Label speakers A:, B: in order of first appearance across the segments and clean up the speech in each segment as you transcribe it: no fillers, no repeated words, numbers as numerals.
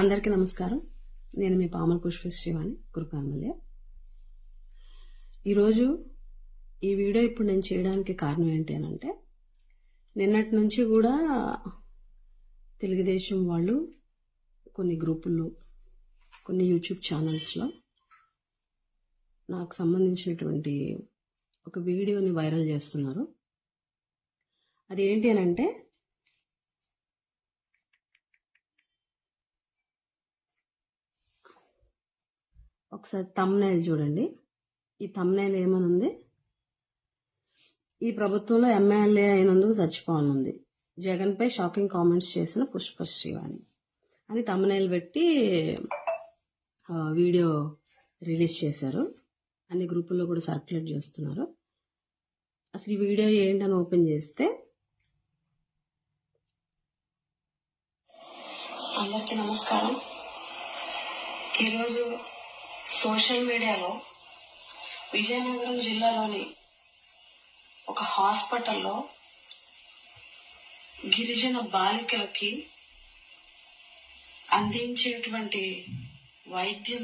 A: అందరికీ నమస్కారం. నేను మీ పామల పుష్పశ్రీవాణి, కురుప ఎమ్మెల్యే. ఈరోజు ఈ వీడియో ఇప్పుడు నేను చేయడానికి కారణం ఏంటి అంటే, నిన్నటి నుంచి కూడా తెలుగుదేశం వాళ్ళు కొన్ని గ్రూపుల్లో, కొన్ని యూట్యూబ్ ఛానల్స్లో నాకు సంబంధించినటువంటి ఒక వీడియోని వైరల్ చేస్తున్నారు. అది ఏంటి అని అంటే, ఒకసారి థంబ్నెయిల్ చూడండి. ఈ థంబ్నెయిల్ ఏమనుంది, ఈ ప్రభుత్వంలో ఎమ్మెల్యే అయినందుకు చచ్చిపోనుంది, జగన్పై షాకింగ్ కామెంట్స్ చేసిన పుష్పశ్రీవాణి అని థంబ్నెయిల్ పెట్టి వీడియో రిలీజ్ చేశారు. అన్ని గ్రూపుల్లో కూడా సర్క్యులేట్ చేస్తున్నారు. అసలు ఈ వీడియో ఏంటని ఓపెన్ చేస్తే, అందరికీ నమస్కారం. ఈరోజు సోషల్ మీడియాలో విజయనగరం జిల్లాలోని ఒక హాస్పిటల్లో గిరిజన బాలికలకి అందించేటువంటి వైద్యం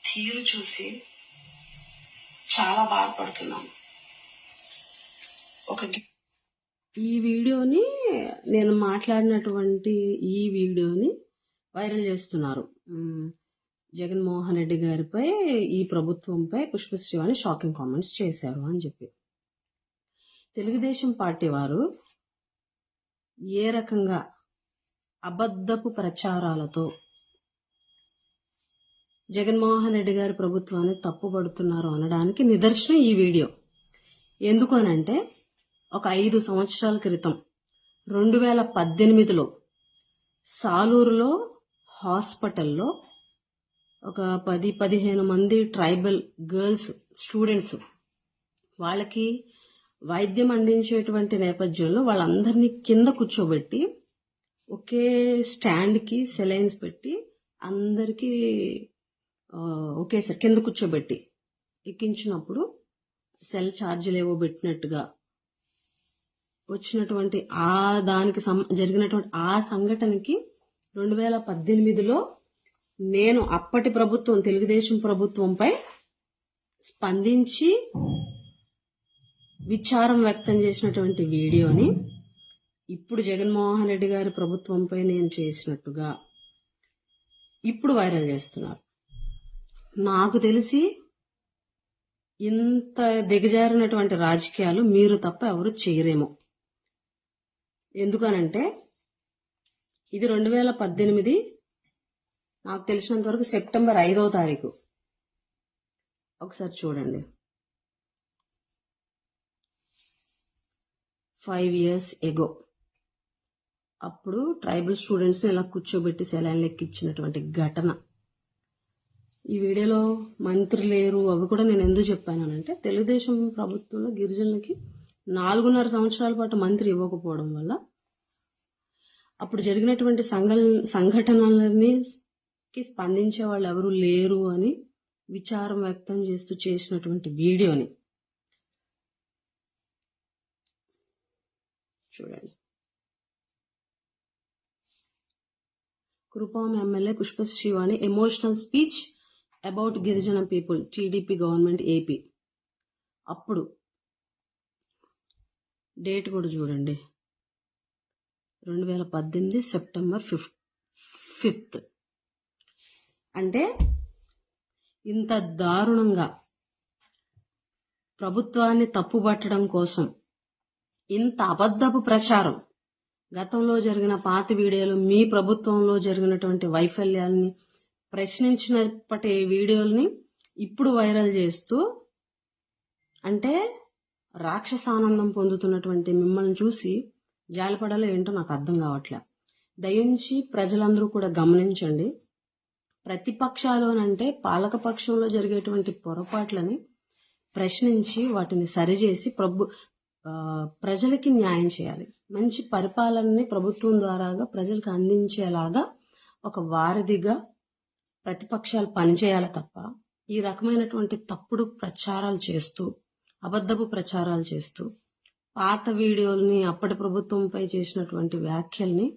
A: తీరు చూసి చాలా బాధపడుతున్నాను. ఈ వీడియోని, నేను మాట్లాడినటువంటి ఈ వీడియోని వైరల్ చేస్తున్నారు. జగన్మోహన్ రెడ్డి గారిపై, ఈ ప్రభుత్వంపై పుష్పశ్రీవాణి షాకింగ్ కామెంట్స్ చేశారు అని చెప్పి. తెలుగుదేశం పార్టీ వారు ఏ రకంగా అబద్ధపు ప్రచారాలతో జగన్మోహన్ రెడ్డి గారి ప్రభుత్వాన్ని తప్పుపడుతున్నారు అనడానికి నిదర్శనం ఈ వీడియో. ఎందుకు అనంటే, ఒక 5 సంవత్సరాల క్రితం 2018లో సాలూరులో హాస్పిటల్లో ఒక 10-15 మంది ట్రైబల్ గర్ల్స్ స్టూడెంట్స్, వాళ్ళకి వైద్యం అందించేటువంటి నేపథ్యంలో వాళ్ళందరినీ కింద కూర్చోబెట్టి ఒకే స్టాండ్కి సెలైన్స్ పెట్టి అందరికీ ఒకేసారి కింద కూర్చోబెట్టి ఎక్కించినప్పుడు సెల్ ఛార్జీలు ఏవో పెట్టినట్టుగా వచ్చినటువంటి దానికి జరిగినటువంటి ఆ సంఘటనకి 2018లో నేను అప్పటి ప్రభుత్వం, తెలుగుదేశం ప్రభుత్వంపై స్పందించి విచారం వ్యక్తం చేసినటువంటి వీడియోని ఇప్పుడు జగన్మోహన్ రెడ్డి గారి ప్రభుత్వంపై నేను చేసినట్టుగా ఇప్పుడు వైరల్ చేస్తున్నారు. నాకు తెలిసి ఇంత దిగజారినటువంటి రాజకీయాలు మీరు తప్ప ఎవరు చేయరేమో. ఎందుకనంటే, ఇది 2018, నాకు తెలిసినంత వరకు సెప్టెంబర్ 5వ తారీఖు. ఒకసారి చూడండి. 5 years ఎగో అప్పుడు ట్రైబల్ స్టూడెంట్స్ని ఇలా కూర్చోబెట్టి సెలైన్లు ఎక్కించినటువంటి ఘటన. ఈ వీడియోలో మంత్రి లేరు, అవి కూడా నేను ఎందుకు చెప్పానంటే, తెలుగుదేశం ప్రభుత్వంలో గిరిజనులకి 4.5 సంవత్సరాల పాటు మంత్రి ఇవ్వకపోవడం వల్ల అప్పుడు జరిగినటువంటి సంఘటనలని స్పందించే వాళ్ళు ఎవరు లేరు అని విచారం వ్యక్తం చేస్తూ చేసినటువంటి వీడియోని చూడండి. Kurupam MLA Pushpasreevani emotional speech about గిరిజన పీపుల్, టీడీపీ గవర్నమెంట్ ఏపీ. అప్పుడు డేట్ కూడా చూడండి, 2018 సెప్టెంబర్ 5th. అంటే ఇంత దారుణంగా ప్రభుత్వాన్ని తప్పుపట్టడం కోసం ఇంత అబద్ధపు ప్రచారం, గతంలో జరిగిన పాత వీడియోలు, మీ ప్రభుత్వంలో జరిగినటువంటి వైఫల్యాల్ని ప్రశ్నించినప్పటి వీడియోల్ని ఇప్పుడు వైరల్ చేస్తూ, అంటే రాక్షసానందం పొందుతున్నటువంటి మిమ్మల్ని చూసి జాలిపడాలో ఏంటో నాకు అర్థం కావట్లే. దయించి ప్రజలందరూ కూడా గమనించండి. ప్రతిపక్షాలోనంటే పాలకపక్షంలో జరిగేటువంటి పొరపాట్లని ప్రశ్నించి వాటిని సరిచేసి ప్రజలకి న్యాయం చేయాలి. మంచి పరిపాలనని ప్రభుత్వం ద్వారాగా ప్రజలకు అందించేలాగా ఒక వారధిగా ప్రతిపక్షాలు పనిచేయాలి తప్ప, ఈ రకమైనటువంటి తప్పుడు ప్రచారాలు చేస్తూ, అబద్ధపు ప్రచారాలు చేస్తూ, పాత వీడియోల్ని, అప్పటి ప్రభుత్వంపై చేసినటువంటి వ్యాఖ్యల్ని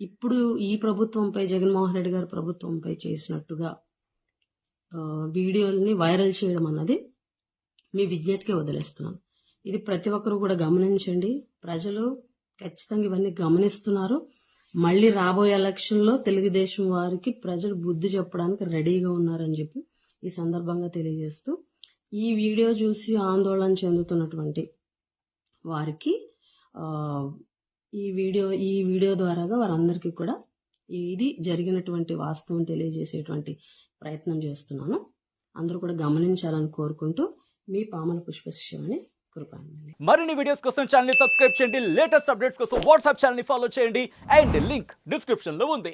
A: ఇప్పుడు ఈ ప్రభుత్వంపై జగన్మోహన్ రెడ్డి గారి ప్రభుత్వంపై చేసినట్టుగా వీడియోల్ని వైరల్ చేయడం అన్నది మీ విజ్ఞతకే వదిలేస్తున్నాను. ఇది ప్రతి ఒక్కరు కూడా గమనించండి. ప్రజలు ఖచ్చితంగా ఇవన్నీ గమనిస్తున్నారు. మళ్ళీ రాబోయే ఎలక్షన్లో తెలుగుదేశం వారికి ప్రజలు బుద్ధి చెప్పడానికి రెడీగా ఉన్నారని చెప్పి ఈ సందర్భంగా తెలియజేస్తూ, ఈ వీడియో చూసి ఆందోళన చెందుతున్నటువంటి వారికి ఈ వీడియో ద్వారాగా వారందరికీ కూడా ఇది జరిగినటువంటి వాస్తవం తెలియజేసేటువంటి ప్రయత్నం చేస్తున్నాను. అందరూ కూడా గమనించాలని కోరుకుంటూ మీ పామల పుష్పశ్రీ కృపాంజలి.
B: మరిన్ని వీడియోస్ కోసం ఛానల్ ని సబ్స్క్రైబ్ చేయండి. లేటెస్ట్ అప్డేట్స్ కోసం వాట్సాప్ ఛానల్ ని ఫాలో చేయండి. అండ్ లింక్ డిస్క్రిప్షన్ లో ఉంది.